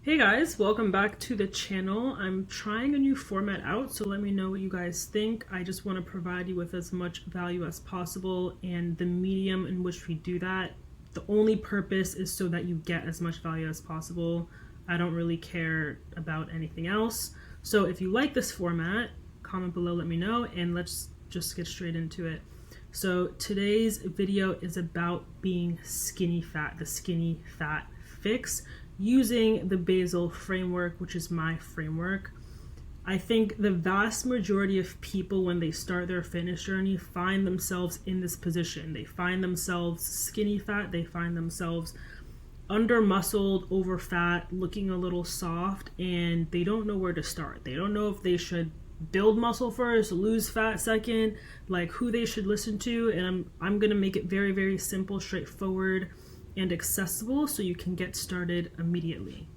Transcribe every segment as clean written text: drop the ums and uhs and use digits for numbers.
Hey guys, welcome back to the channel. I'm trying a new format out, so let me know what you guys think. I just want to provide you with as much value as possible, and the medium in which we do that, the only purpose is so that you get as much value as possible. I don't really care about anything else. So if you like this format, comment below, let me know, and let's just get straight into it. So today's video is about being skinny fat, the skinny fat fix, using the basal framework, which is my framework. I think the vast majority of people, when they start their fitness journey, find themselves in this position. They find themselves skinny fat, they find themselves under muscled, over fat, looking a little soft, and they don't know where to start. They don't know if they should build muscle first, lose fat second, like who they should listen to. And I'm gonna make it very, very simple, straightforward, and accessible so you can get started immediately.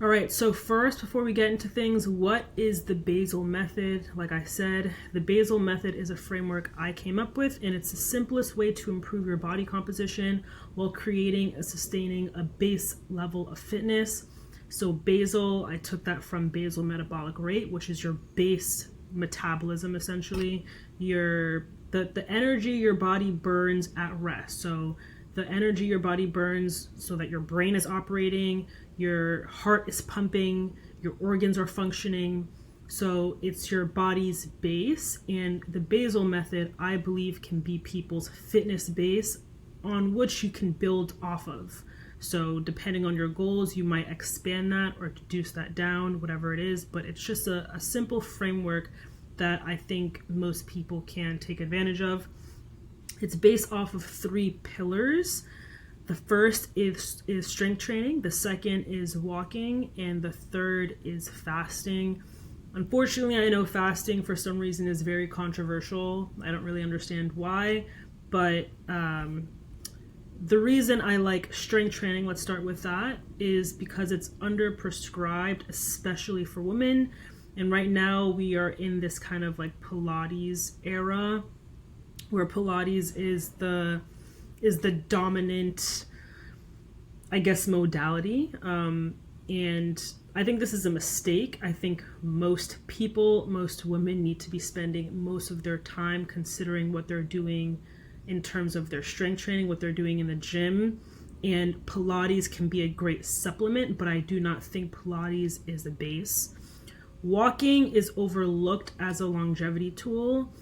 All right, so first, before we get into things, what is the basal method? Like I said, the basal method is a framework I came up with, and it's the simplest way to improve your body composition while creating and sustaining a base level of fitness. So basal, I took that from basal metabolic rate, which is your base metabolism, essentially, the energy your body burns at rest. So the energy your body burns so that your brain is operating, your heart is pumping, your organs are functioning. So it's your body's base, and the basal method, I believe, can be people's fitness base on which you can build off of. So depending on your goals, you might expand that or reduce that down, whatever it is, but it's just a simple framework that I think most people can take advantage of. It's based off of 3 pillars. The first is strength training, the second is walking, and the third is fasting. Unfortunately, I know fasting for some reason is very controversial. I don't really understand why, but the reason I like strength training, let's start with that, is because it's under prescribed, especially for women. And right now we are in this kind of like Pilates era, where Pilates is the dominant, I guess, modality. And I think this is a mistake. I think most women need to be spending most of their time considering what they're doing in terms of their strength training, what they're doing in the gym. And Pilates can be a great supplement, but I do not think Pilates is the base. Walking is overlooked as a longevity tool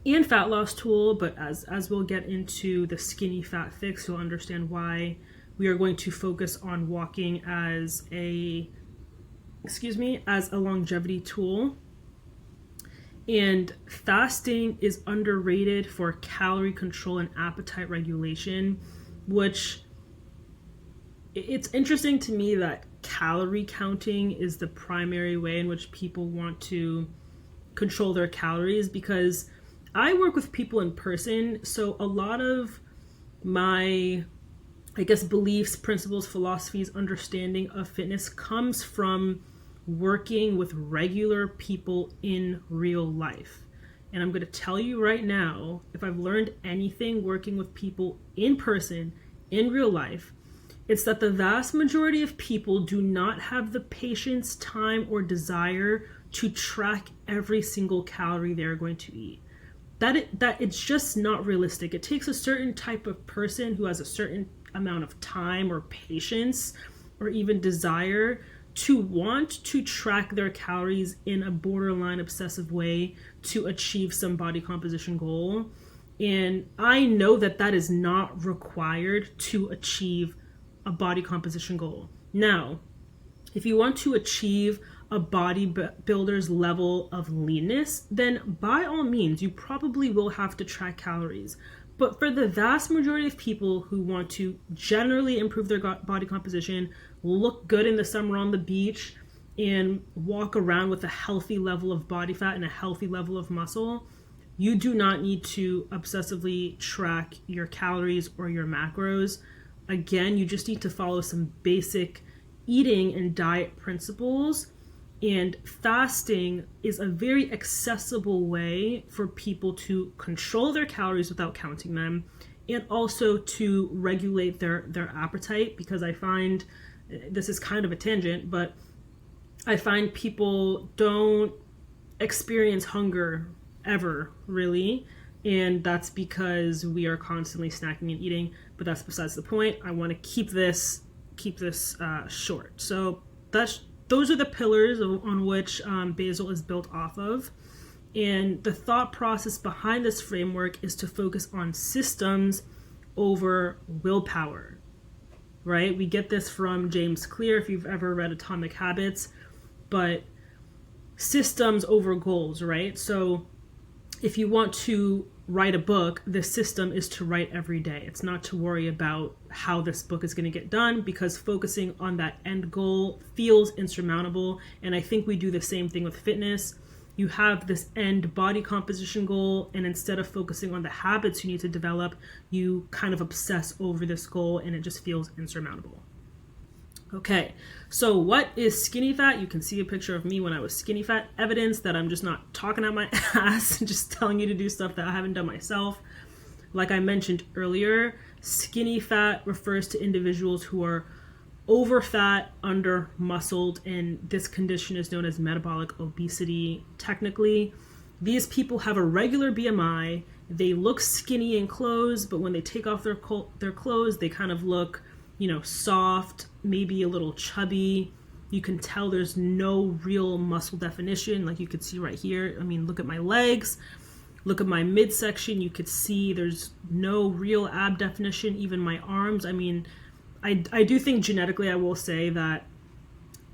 and fat loss tool, but as we'll get into the skinny fat fix, you'll understand why we are going to focus on walking as a longevity tool. And fasting is underrated for calorie control and appetite regulation, which it's interesting to me that calorie counting is the primary way in which people want to control their calories, because I work with people in person. So a lot of my, I guess, beliefs, principles, philosophies, understanding of fitness comes from working with regular people in real life. And I'm going to tell you right now, if I've learned anything working with people in person, in real life, it's that the vast majority of people do not have the patience, time, or desire to track every single calorie they're going to eat. That it's just not realistic. It takes a certain type of person who has a certain amount of time or patience or even desire to want to track their calories in a borderline obsessive way to achieve some body composition goal. And I know that that is not required to achieve a body composition goal. Now, if you want to achieve a bodybuilder's level of leanness, then by all means, you probably will have to track calories. But for the vast majority of people who want to generally improve their body composition, look good in the summer on the beach, and walk around with a healthy level of body fat and a healthy level of muscle, you do not need to obsessively track your calories or your macros. Again, you just need to follow some basic eating and diet principles, and fasting is a very accessible way for people to control their calories without counting them and also to regulate their appetite, because I find, this is kind of a tangent, but I find people don't experience hunger ever, really, and that's because we are constantly snacking and eating. But that's besides the point. I want to keep this short. So those are the pillars on which Basel is built off of. And the thought process behind this framework is to focus on systems over willpower, right? We get this from James Clear, if you've ever read Atomic Habits, but systems over goals, right? So if you want to write a book, the system is to write every day. It's not to worry about how this book is going to get done, because focusing on that end goal feels insurmountable. And I think we do the same thing with fitness. You have this end body composition goal, and instead of focusing on the habits you need to develop, you kind of obsess over this goal, and it just feels insurmountable. Okay, so what is skinny fat? You can see a picture of me when I was skinny fat, evidence that I'm just not talking out my ass and just telling you to do stuff that I haven't done myself. Like I mentioned earlier, skinny fat refers to individuals who are over fat, under muscled, and this condition is known as metabolic obesity. Technically, these people have a regular BMI. They look skinny in clothes, but when they take off their clothes, they kind of look, soft, maybe a little chubby. You can tell there's no real muscle definition, like you could see right here. I mean, look at my legs, look at my midsection. You could see there's no real ab definition, even my arms. I mean, I do think genetically, I will say that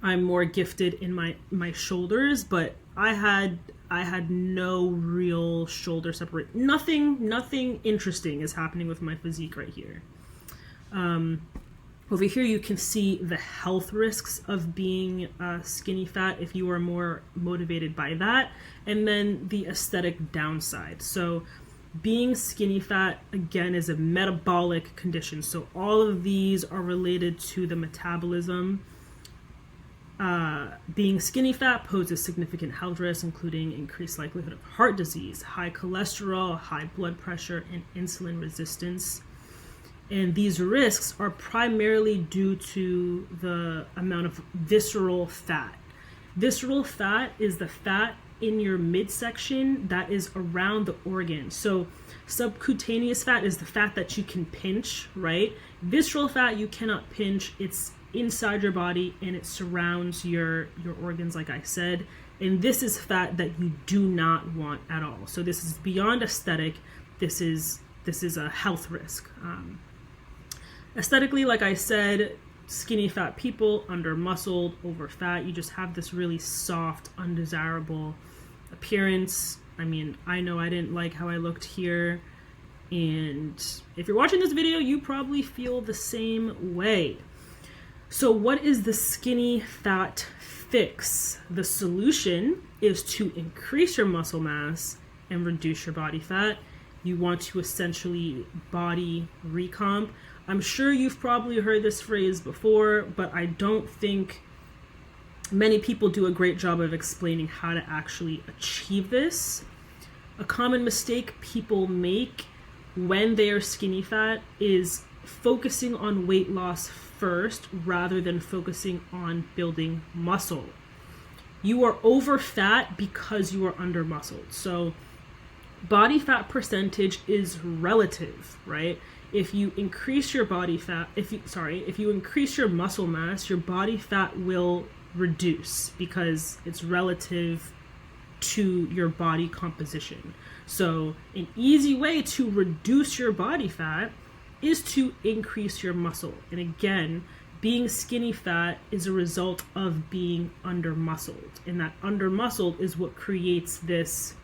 I'm more gifted in my shoulders, but I had no real shoulder separate. Nothing interesting is happening with my physique right here. Over here, you can see the health risks of being skinny fat if you are more motivated by that, and then the aesthetic downside. So being skinny fat, again, is a metabolic condition. So all of these are related to the metabolism. Being skinny fat poses significant health risks, including increased likelihood of heart disease, high cholesterol, high blood pressure, and insulin resistance. And these risks are primarily due to the amount of visceral fat. Visceral fat is the fat in your midsection that is around the organ. So subcutaneous fat is the fat that you can pinch, right? Visceral fat you cannot pinch. It's inside your body and it surrounds your organs, like I said. And this is fat that you do not want at all. So this is beyond aesthetic. This is a health risk. Aesthetically, like I said, skinny fat people, under muscled, over fat, you just have this really soft, undesirable appearance. I mean, I know I didn't like how I looked here, and if you're watching this video, you probably feel the same way. So what is the skinny fat fix? The solution is to increase your muscle mass and reduce your body fat. You want to essentially body recomp. I'm sure you've probably heard this phrase before, but I don't think many people do a great job of explaining how to actually achieve this. A common mistake people make when they are skinny fat is focusing on weight loss first rather than focusing on building muscle. You are over fat because you are under muscled. So body fat percentage is relative, right? If you increase your body fat, if you increase your muscle mass, your body fat will reduce because it's relative to your body composition. So an easy way to reduce your body fat is to increase your muscle. And again, being skinny fat is a result of being under muscled. And that under muscled is what creates this,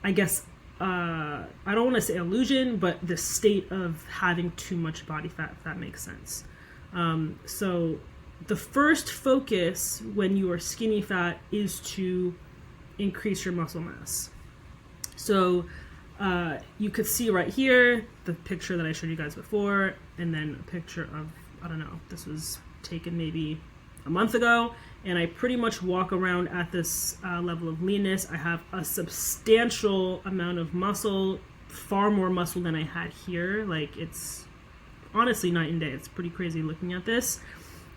I guess, I don't want to say illusion, but the state of having too much body fat, if that makes sense. So the first focus when you are skinny fat is to increase your muscle mass. So you could see right here the picture that I showed you guys before, and then a picture of, I don't know, this was taken maybe a month ago, and I pretty much walk around at this level of leanness. I have a substantial amount of muscle far more muscle than I had here. Like, it's honestly night and day. It's pretty crazy looking at this.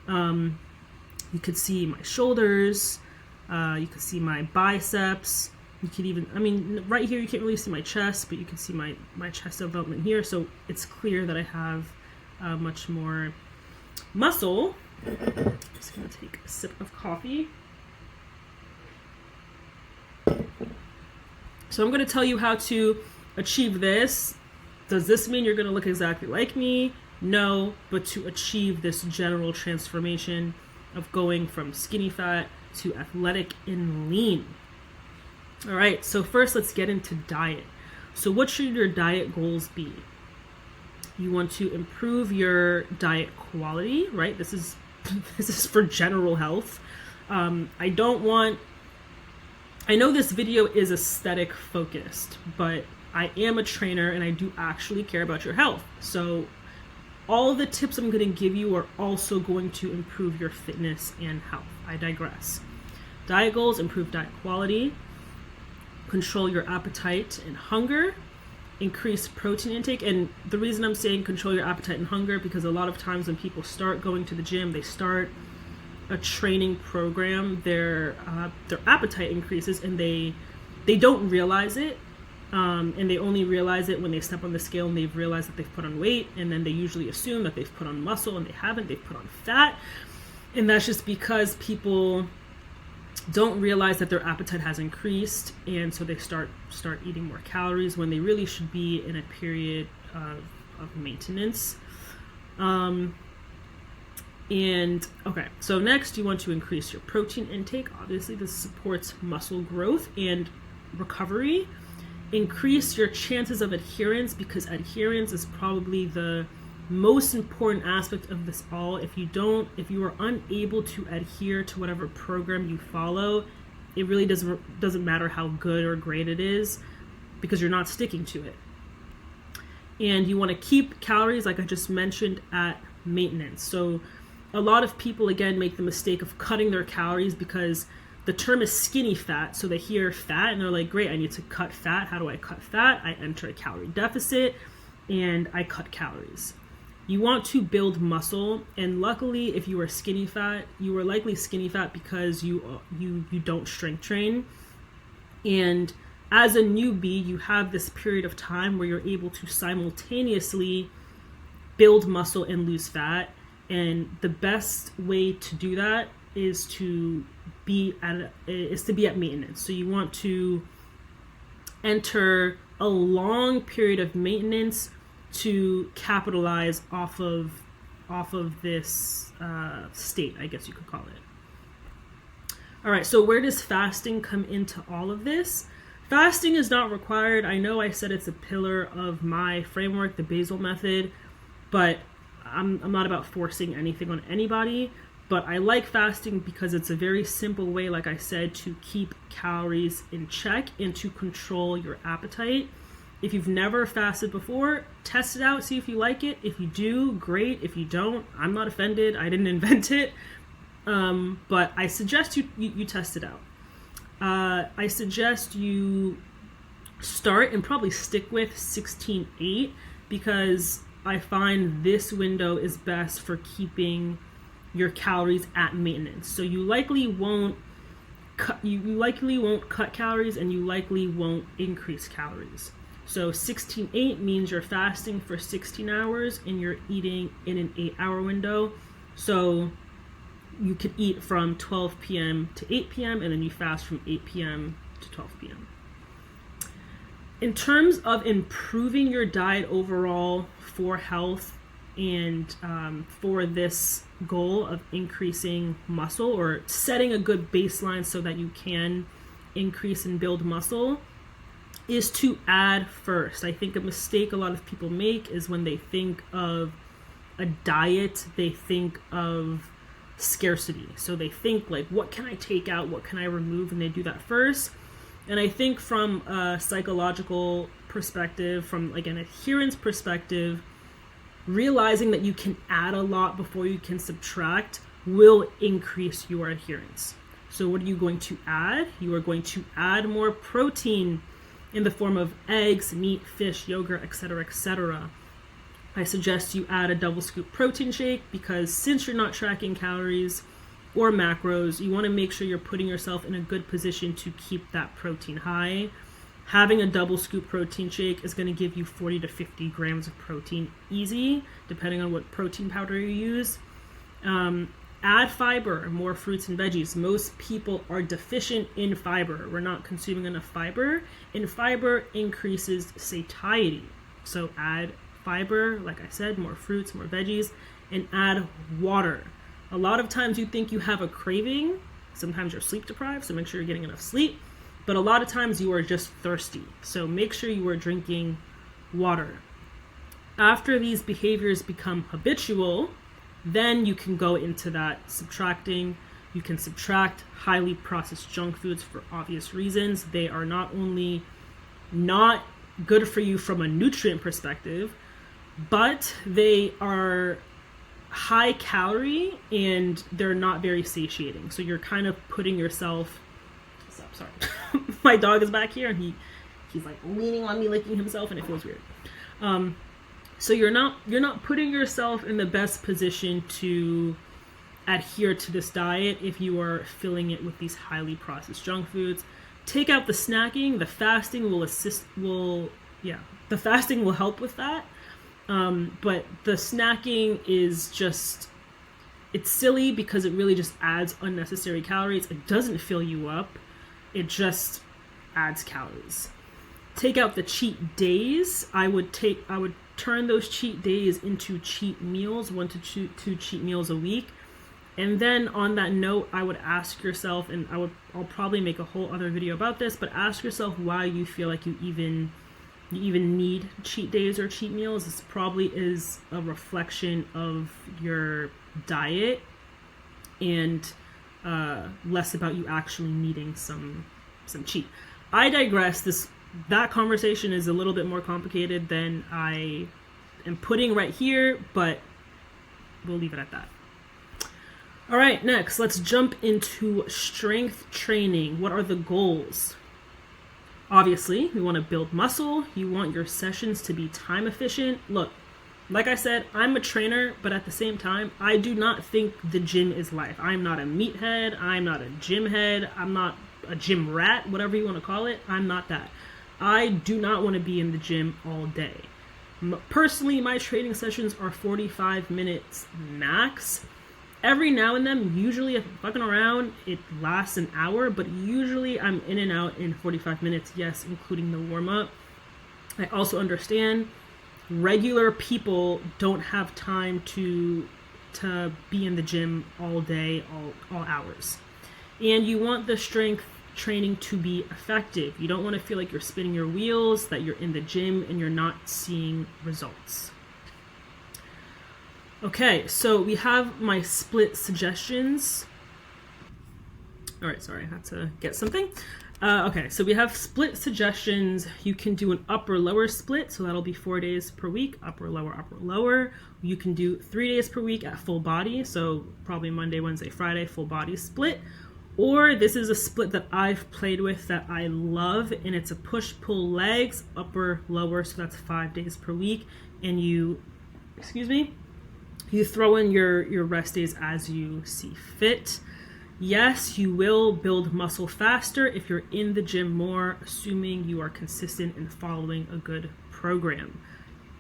You could see my shoulders, you could see my biceps, you could even, I mean, right here you can't really see my chest, but you can see my chest development here, so it's clear that I have much more muscle. I'm just going to take a sip of coffee. So I'm going to tell you how to achieve this. Does this mean you're going to look exactly like me? No, but to achieve this general transformation of going from skinny fat to athletic and lean. All right, so first let's get into diet. So what should your diet goals be? You want to improve your diet quality, right? This is for general health. I know this video is aesthetic focused, but I am a trainer and I do actually care about your health. So all the tips I'm going to give you are also going to improve your fitness and health. I digress. Diet goals: improve diet quality, control your appetite and hunger, increase protein intake. And the reason I'm saying control your appetite and hunger, because a lot of times when people start going to the gym, they start a training program, their appetite increases and they don't realize it. And they only realize it when they step on the scale and they've realized that they've put on weight, and then they usually assume that they've put on muscle and they haven't, they've put on fat. And that's just because people don't realize that their appetite has increased, and so they start eating more calories when they really should be in a period of maintenance. And okay, so next you want to increase your protein intake. Obviously this supports muscle growth and recovery. Increase your chances of adherence, because adherence is probably the most important aspect of this all. If you are unable to adhere to whatever program you follow, it really doesn't matter how good or great it is, because you're not sticking to it. And you want to keep calories, like I just mentioned, at maintenance. So a lot of people, again, make the mistake of cutting their calories because the term is skinny fat, so they hear fat and they're like, great, I need to cut fat. How do I cut fat? I enter a calorie deficit and I cut calories. You want to build muscle, and luckily if you are skinny fat, you are likely skinny fat because you don't strength train. And as a newbie, you have this period of time where you're able to simultaneously build muscle and lose fat. And the best way to do that is to be at maintenance. So you want to enter a long period of maintenance to capitalize off of this state, I guess you could call it. All right, so where does fasting come into all of this? Fasting is not required. I know I said it's a pillar of my framework, the Basel method, but I'm not about forcing anything on anybody. But I like fasting because it's a very simple way, like I said, to keep calories in check and to control your appetite. If you've never fasted before, test it out, see if you like it. If you do, great. If you don't, I'm not offended. I didn't invent it. But I suggest you test it out. I suggest you start and probably stick with 16-8, because I find this window is best for keeping your calories at maintenance. So you likely won't cut calories, and you likely won't increase calories. So 16-8 means you're fasting for 16 hours and you're eating in an 8-hour window. So you could eat from 12 p.m. to 8 p.m. and then you fast from 8 p.m. to 12 p.m. In terms of improving your diet overall for health and for this goal of increasing muscle, or setting a good baseline so that you can increase and build muscle, is to add first. I think a mistake a lot of people make is when they think of a diet, they think of scarcity. So they think like, what can I take out? What can I remove? And they do that first. And I think from a psychological perspective, from like an adherence perspective, realizing that you can add a lot before you can subtract will increase your adherence. So what are you going to add? You are going to add more protein in the form of eggs, meat, fish, yogurt, etc., etc. I suggest you add a double scoop protein shake because since you're not tracking calories or macros, you want to make sure you're putting yourself in a good position to keep that protein high. Having a double scoop protein shake is going to give you 40 to 50 grams of protein easy, depending on what protein powder you use. Add fiber, more fruits and veggies. Most people are deficient in fiber. We're not consuming enough fiber, and fiber increases satiety. So add fiber, like I said, more fruits, more veggies, and add water. A lot of times you think you have a craving. Sometimes you're sleep deprived, so make sure you're getting enough sleep. But a lot of times you are just thirsty. So make sure you are drinking water. After these behaviors become habitual, then you can go into that subtracting. You can subtract highly processed junk foods for obvious reasons. They are not only not good for you from a nutrient perspective, but they are high calorie and they're not very satiating. So you're kind of putting yourself, sorry, my dog is back here and he's like leaning on me, licking himself, and it feels weird. So you're not putting yourself in the best position to adhere to this diet if you are filling it with these highly processed junk foods. Take out the snacking. The fasting the fasting will help with that. But the snacking is just, it's silly because it really just adds unnecessary calories. It doesn't fill you up. It just adds calories. Take out the cheat days. I would turn those cheat days into cheat meals, 1 to 2 cheat meals a week. And then on that note, I would ask yourself, and I'll probably make a whole other video about this, but ask yourself why you feel like you even need cheat days or cheat meals. This probably is a reflection of your diet and less about you actually needing some cheat. I digress. That conversation is a little bit more complicated than I am putting right here, but we'll leave it at that. All right, next, let's jump into strength training. What are the goals? Obviously, we want to build muscle. You want your sessions to be time efficient. Look, like I said, I'm a trainer, but at the same time, I do not think the gym is life. I'm not a meathead. I'm not a gym head. I'm not a gym rat, whatever you want to call it. I'm not that. I do not want to be in the gym all day. Personally, my training sessions are 45 minutes max. Every now and then, usually if I'm fucking around, it lasts an hour, but usually I'm in and out in 45 minutes, yes, including the warm-up. I also understand regular people don't have time to be in the gym all day, all hours. And you want the strength training to be effective. You don't want to feel like you're spinning your wheels, that you're in the gym and you're not seeing results. Okay, so we have my split suggestions. All right, sorry, I had to get something. Okay, so we have split suggestions. You can do an upper-lower split, so that'll be 4 days per week, upper-lower, upper-lower. You can do 3 days per week at full body, so probably Monday, Wednesday, Friday, full body split. Or this is a split that I've played with that I love, and it's a push-pull legs, upper-lower, so that's 5 days per week, and you throw in your rest days as you see fit. Yes, you will build muscle faster if you're in the gym more, assuming you are consistent in following a good program.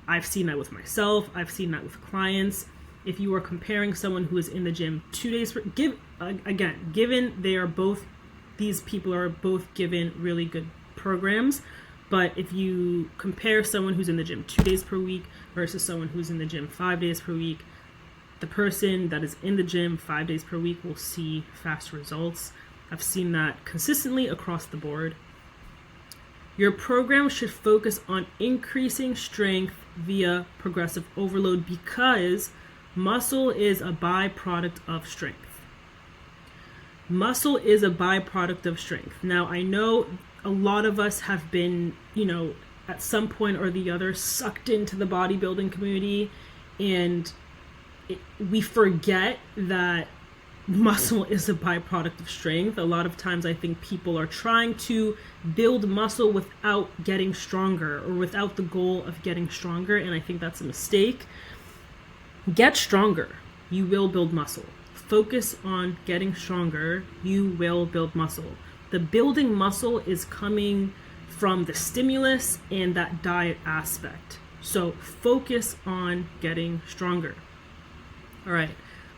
I've seen that with myself. I've seen that with clients. If you are comparing someone who is in the gym 2 days per, given these people are both given really good programs, but if you compare someone who's in the gym 2 days per week versus someone who's in the gym 5 days per week, the person that is in the gym 5 days per week will see fast results. I've seen that consistently across the board. Your program should focus on increasing strength via progressive overload because muscle is a byproduct of strength. Muscle is a byproduct of strength. Now, I know a lot of us have been, at some point or the other, sucked into the bodybuilding community, and we forget that muscle is a byproduct of strength. A lot of times I think people are trying to build muscle without getting stronger or without the goal of getting stronger, and I think that's a mistake. Get stronger. You will build muscle. Focus on getting stronger. You will build muscle. The building muscle is coming from the stimulus and that diet aspect. So focus on getting stronger. All right.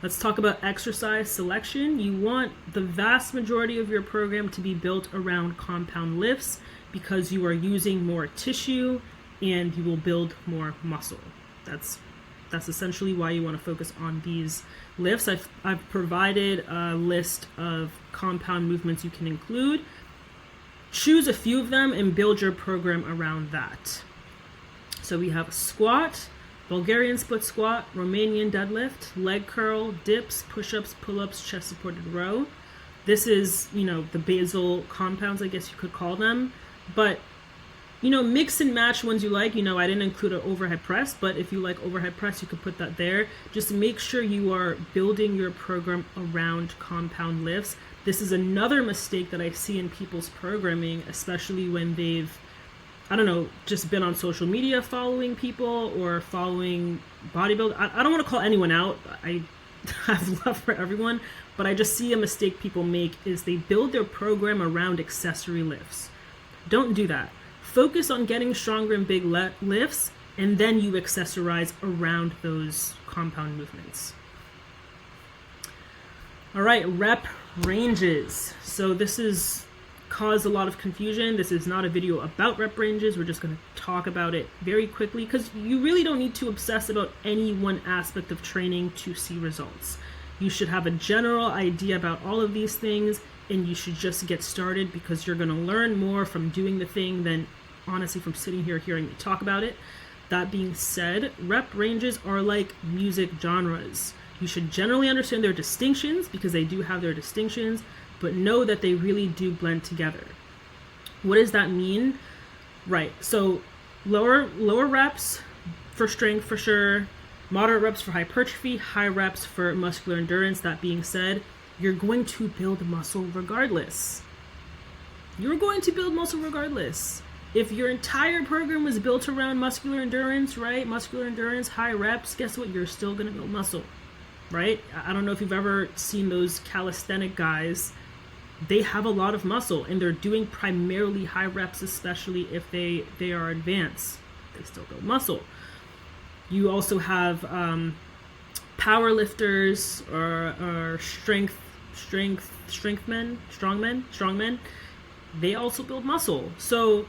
Let's talk about exercise selection. You want the vast majority of your program to be built around compound lifts because you are using more tissue and you will build more muscle. That's essentially why you want to focus on these lifts. I've provided a list of compound movements you can include. Choose a few of them and build your program around that. So we have a squat, Bulgarian split squat, Romanian deadlift, leg curl, dips, push-ups, pull-ups, chest supported row. This is, the basal compounds, I guess you could call them. But, mix and match ones you like. I didn't include an overhead press, but if you like overhead press, you could put that there. Just make sure you are building your program around compound lifts. This is another mistake that I see in people's programming, especially when they've just been on social media following people or following bodybuilding. I don't want to call anyone out. I have love for everyone, but I just see a mistake people make is they build their program around accessory lifts. Don't do that. Focus on getting stronger in big lifts, and then you accessorize around those compound movements. All right, rep ranges. So this is caused a lot of confusion. This is not a video about rep ranges. We're just going to talk about it very quickly because you really don't need to obsess about any one aspect of training to see results. You should have a general idea about all of these things, and you should just get started because you're going to learn more from doing the thing than honestly from sitting here hearing me talk about it. That being said, rep ranges are like music genres. You should generally understand their distinctions because they do have their distinctions, but know that they really do blend together. What does that mean? Right, so lower reps for strength for sure, moderate reps for hypertrophy, high reps for muscular endurance. That being said, you're going to build muscle regardless. You're going to build muscle regardless. If your entire program was built around muscular endurance, right? Muscular endurance, high reps, guess what? You're still gonna build muscle, right? I don't know if you've ever seen those calisthenic guys. They have a lot of muscle and they're doing primarily high reps, especially if they are advanced. They still build muscle. You also have power lifters or strongmen. They also build muscle. So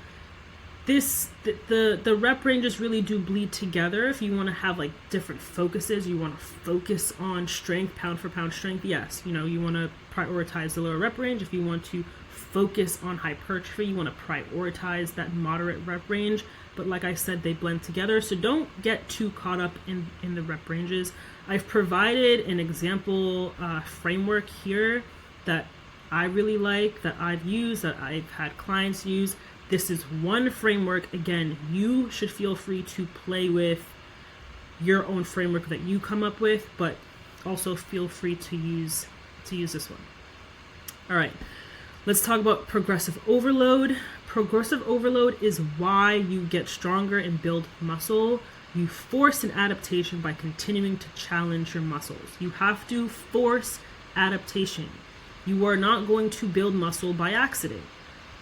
the rep ranges really do bleed together. If you want to have like different focuses, you want to focus on strength, pound for pound strength. Yes, you want to prioritize the lower rep range. If you want to focus on hypertrophy, you want to prioritize that moderate rep range. But like I said, they blend together. So don't get too caught up in the rep ranges. I've provided an example framework here that I really like, that I've used, that I've had clients use. This is one framework. Again, you should feel free to play with your own framework that you come up with, but also feel free to use this one. All right, let's talk about progressive overload. Progressive overload is why you get stronger and build muscle. You force an adaptation by continuing to challenge your muscles. You have to force adaptation. You are not going to build muscle by accident.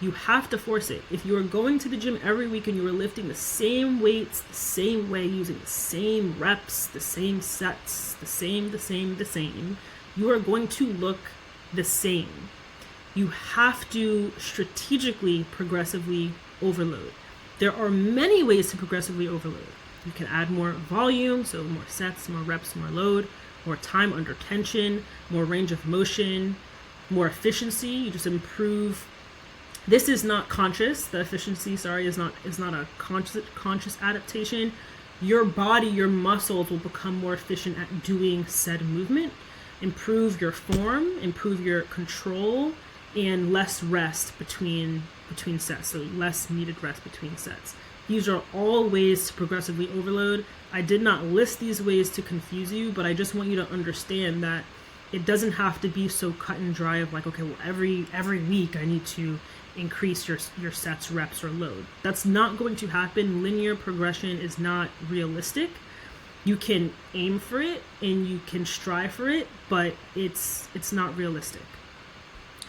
You have to force it. If you are going to the gym every week and you are lifting the same weights, the same way, using the same reps, the same sets, the same, you are going to look the same. You have to strategically, progressively overload. There are many ways to progressively overload. You can add more volume, so more sets, more reps, more load, more time under tension, more range of motion, more efficiency. You just improve. This is not conscious. The efficiency, is not a conscious adaptation. Your body, your muscles will become more efficient at doing said movement, improve your form, improve your control, and less rest between sets. So less needed rest between sets. These are all ways to progressively overload. I did not list these ways to confuse you, but I just want you to understand that it doesn't have to be so cut and dry of like, okay, well, every week I need to increase your sets, reps, or load. That's not going to happen. Linear progression is not realistic. You can aim for it and you can strive for it, but it's not realistic.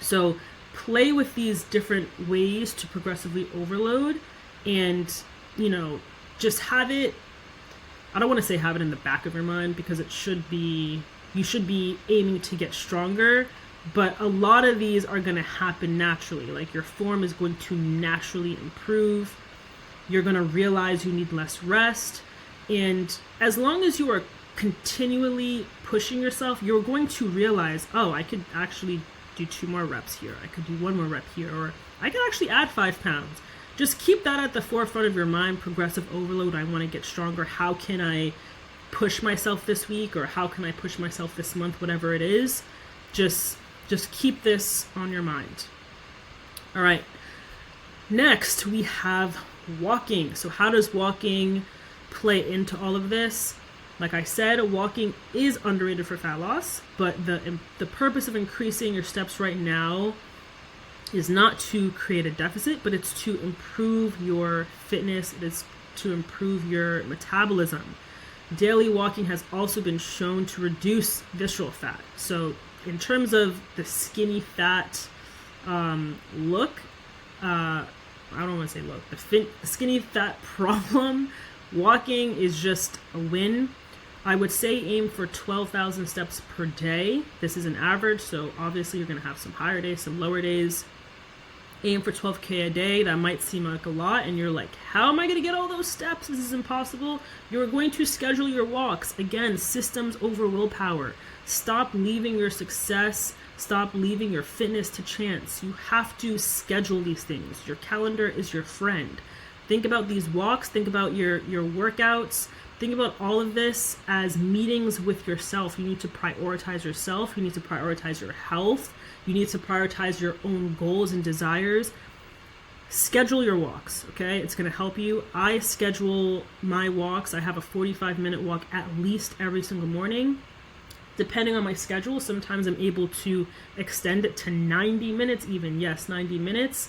So play with these different ways to progressively overload, and just have it, I don't want to say have it in the back of your mind, because you should be aiming to get stronger, but a lot of these are going to happen naturally. Like, your form is going to naturally improve. You're going to realize you need less rest. And as long as you are continually pushing yourself, you're going to realize, oh, I could actually do 2 more reps here. I could do 1 more rep here, or I could actually add 5 pounds. Just keep that at the forefront of your mind. Progressive overload. I want to get stronger. How can I push myself this week, or how can I push myself this month? Whatever it is, just keep this on your mind. All right. Next, we have walking. So how does walking play into all of this? Like I said, walking is underrated for fat loss, but the purpose of increasing your steps right now is not to create a deficit, but it's to improve your fitness. It is to improve your metabolism. Daily walking has also been shown to reduce visceral fat. So in terms of the skinny fat look, I don't want to say look, the skinny fat problem, walking is just a win. I would say aim for 12,000 steps per day. This is an average, so obviously you're going to have some higher days, some lower days. Aim for 12K a day. That might seem like a lot, and you're like, how am I going to get all those steps? This is impossible. You're going to schedule your walks. Again, systems over willpower. Stop leaving your success, stop leaving your fitness to chance. You have to schedule these things. Your calendar is your friend. Think about these walks, think about your workouts, think about all of this as meetings with yourself. You need to prioritize yourself. You need to prioritize your health. You need to prioritize your own goals and desires. Schedule your walks, okay? It's going to help you. I schedule my walks. I have a 45-minute walk at least every single morning. Depending on my schedule, sometimes I'm able to extend it to 90 minutes even. Yes, 90 minutes.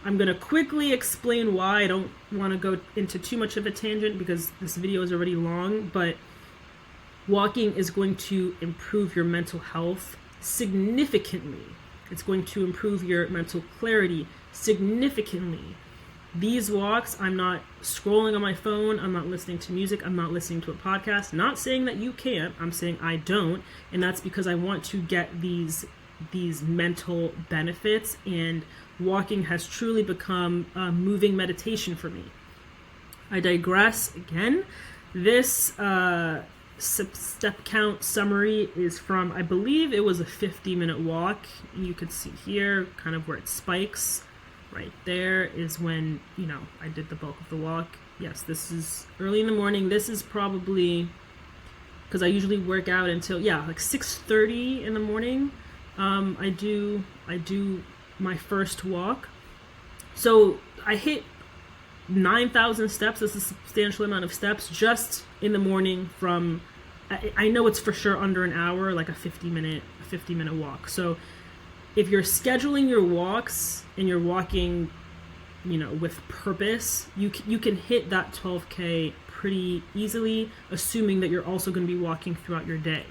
I'm going to quickly explain why. I don't want to go into too much of a tangent because this video is already long, but walking is going to improve your mental health significantly. It's going to improve your mental clarity significantly. These walks, I'm not scrolling on my phone, I'm not listening to music, I'm not listening to a podcast. Not saying that you can't, I'm saying I don't, and that's because I want to get these mental benefits, and walking has truly become a moving meditation for me. I digress again. This step count summary is from, I believe it was a 50-minute walk. You could see here kind of where it spikes. Right there is when, I did the bulk of the walk. Yes, this is early in the morning. This is probably, because I usually work out until, like 6:30 in the morning. I do my first walk. So I hit 9,000 steps. That's a substantial amount of steps just in the morning from, I know it's for sure under an hour, like a 50-minute walk. So if you're scheduling your walks and you're walking, with purpose, you can hit that 12K pretty easily, assuming that you're also going to be walking throughout your day.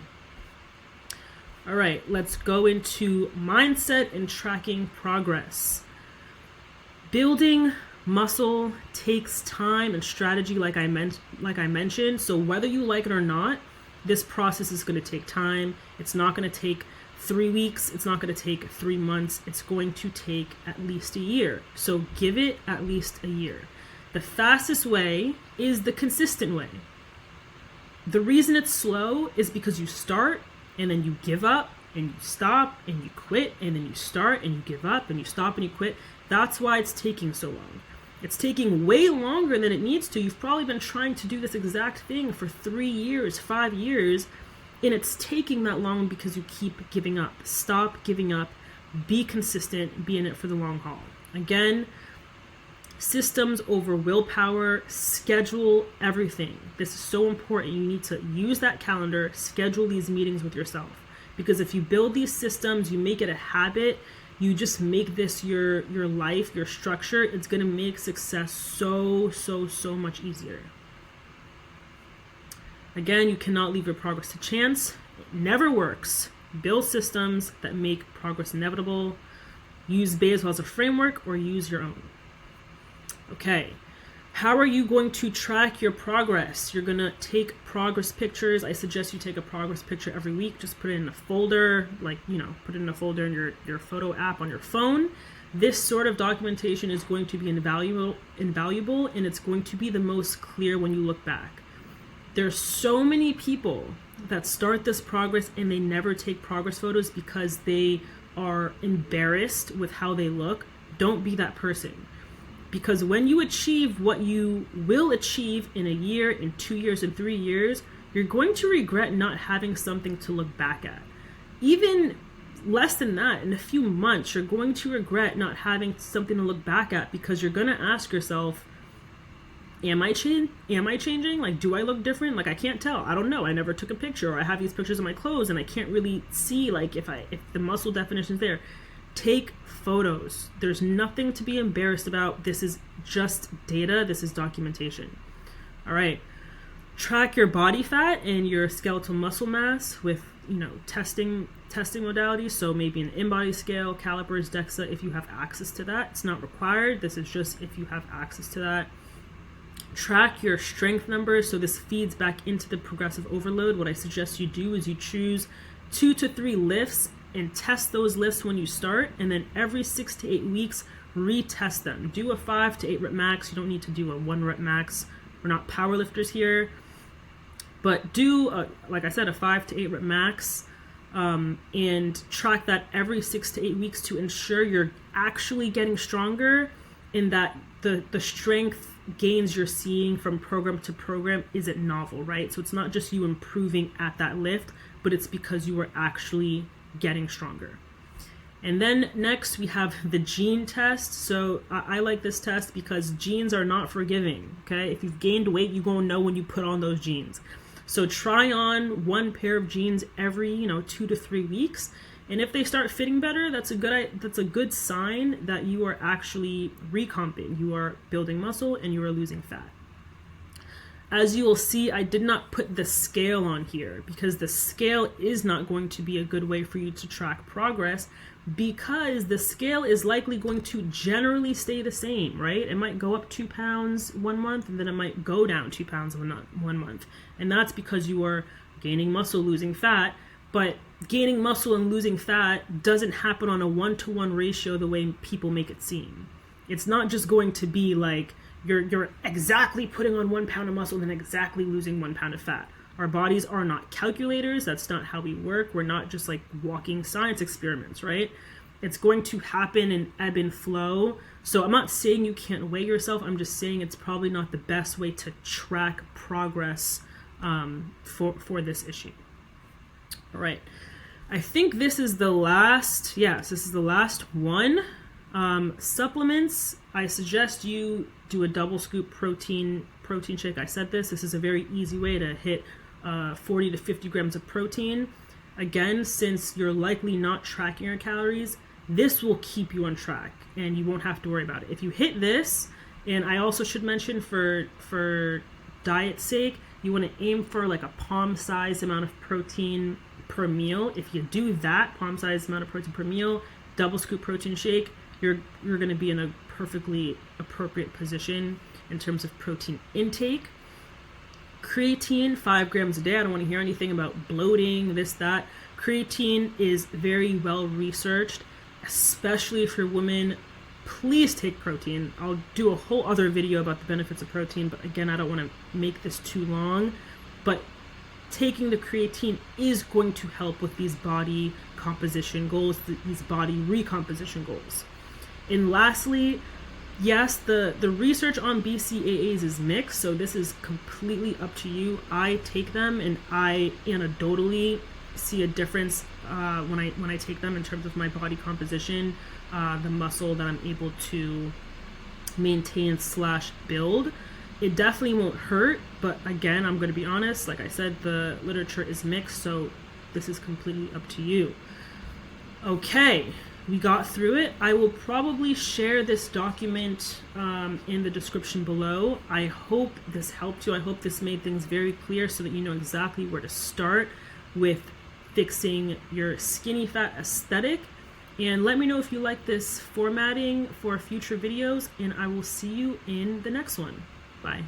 All right, let's go into mindset and tracking progress. Building muscle takes time and strategy, like I mentioned. So whether you like it or not, this process is going to take time. It's not going to take 3 weeks. It's not going to take 3 months. It's going to take at least a year. So give it at least a year. The fastest way is the consistent way. The reason it's slow is because you start and then you give up and you stop and you quit and then you start and you give up and you stop and you quit. That's why it's taking so long. It's taking way longer than it needs to. You've probably been trying to do this exact thing for 3 years, 5 years, and it's taking that long because you keep giving up. Stop giving up. Be consistent. Be in it for the long haul. Again, systems over willpower. Schedule everything. This is so important. You need to use that calendar. Schedule these meetings with yourself. Because if you build these systems, you make it a habit, you just make this your life, your structure, it's going to make success so much easier. Again, you cannot leave your progress to chance. It never works. Build systems that make progress inevitable. Use Bazel as a framework or use your own. Okay, how are you going to track your progress? You're going to take progress pictures. I suggest you take a progress picture every week. Just put it in a folder, like, put it in a folder in your photo app on your phone. This sort of documentation is going to be invaluable, and it's going to be the most clear when you look back. There's so many people that start this progress and they never take progress photos because they are embarrassed with how they look. Don't be that person. Because when you achieve what you will achieve in a year, in 2 years, in 3 years, you're going to regret not having something to look back at. Even less than that, in a few months, you're going to regret not having something to look back at, because you're going to ask yourself, am I changing? Like, do I look different? Like, I can't tell. I don't know. I never took a picture, or I have these pictures of my clothes and I can't really see, like, if the muscle definition's there. Take photos. There's nothing to be embarrassed about. This is just data. This is documentation. All right. Track your body fat and your skeletal muscle mass with, testing modalities. So maybe an in-body scale, calipers, DEXA, if you have access to that. It's not required. This is just if you have access to that. Track your strength numbers. So this feeds back into the progressive overload. What I suggest you do is you choose 2 to 3 lifts and test those lifts when you start, and then every 6 to 8 weeks retest them. Do a 5 to 8 rep max. You don't need to do a 1 rep max. We're not power lifters here, but do like I said, a 5 to 8 rep max, and track that every 6 to 8 weeks to ensure you're actually getting stronger, and that the strength gains you're seeing from program to program isn't novel, right? So it's not just you improving at that lift, but it's because you are actually getting stronger. And then next we have the gene test. So I like this test because genes are not forgiving. Okay, if you've gained weight, you're gonna know when you put on those genes. So try on one pair of jeans every 2 to 3 weeks, and if they start fitting better, that's a good sign that you are actually recomping. You are building muscle and you are losing fat. As you will see, I did not put the scale on here because the scale is not going to be a good way for you to track progress, because the scale is likely going to generally stay the same, right? It might go up 2 pounds 1 month, and then it might go down 2 pounds 1 month. And that's because you are gaining muscle, losing fat. But gaining muscle and losing fat doesn't happen on a 1-to-1 ratio the way people make it seem. It's not just going to be like you're exactly putting on 1 pound of muscle and then exactly losing 1 pound of fat. Our bodies are not calculators. That's not how we work. We're not just like walking science experiments, right? It's going to happen in ebb and flow. So I'm not saying you can't weigh yourself. I'm just saying it's probably not the best way to track progress for this issue. All right. I think this is the last, yes, this is the last one. Supplements, I suggest you do a double scoop protein shake. I said this is a very easy way to hit 40 to 50 grams of protein. Again, since you're likely not tracking your calories, this will keep you on track and you won't have to worry about it. If you hit this, and I also should mention for diet sake, you want to aim for like a palm-sized amount of protein per meal. If you do that, palm-sized amount of protein per meal, double scoop protein shake, you're going to be in a perfectly appropriate position in terms of protein intake. Creatine, 5 grams a day. I don't want to hear anything about bloating, this, that. Creatine is very well researched, especially for women. Please take protein. I'll do a whole other video about the benefits of protein, but again, I don't want to make this too long. But taking the creatine is going to help with these body composition goals, these body recomposition goals. And lastly, yes, the research on BCAAs is mixed, so this is completely up to you. I take them and I anecdotally see a difference when I take them in terms of my body composition, the muscle that I'm able to maintain / build. It definitely won't hurt, but again, I'm going to be honest, like I said, the literature is mixed, so This is completely up to you. Okay, we got through it. I will probably share this document in the description below. I hope this helped you. I hope this made things very clear so that you know exactly where to start with fixing your skinny fat aesthetic. And let me know if you like this formatting for future videos, and I will see you in the next one. Bye.